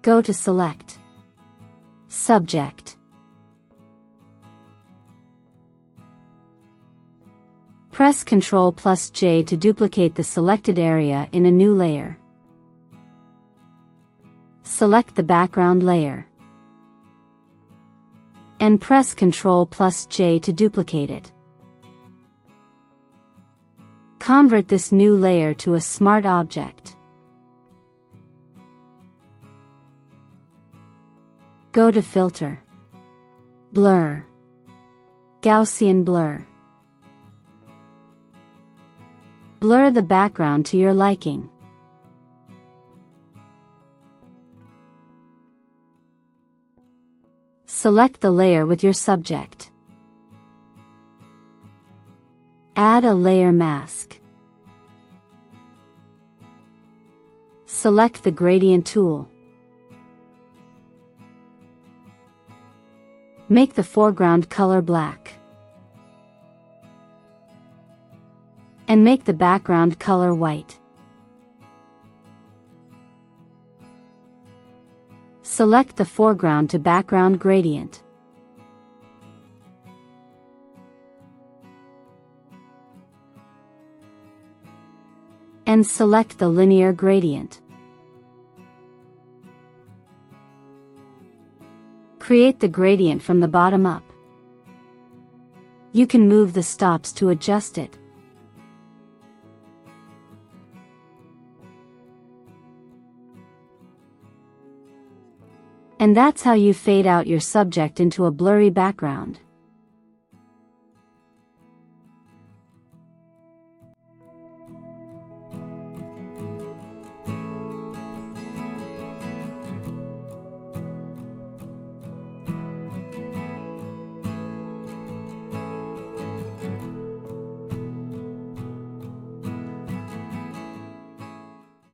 Go to Select, Subject. Press Ctrl+J to duplicate the selected area in a new layer. Select the background layer, and press Ctrl+J to duplicate it. Convert this new layer to a smart object. Go to Filter, Blur, Gaussian Blur. Blur the background to your liking. Select the layer with your subject. Add a layer mask. Select the gradient tool. Make the foreground color black. And make the background color white. Select the foreground to background gradient. And select the linear gradient. Create the gradient from the bottom up. You can move the stops to adjust it. And that's how you fade out your subject into a blurry background.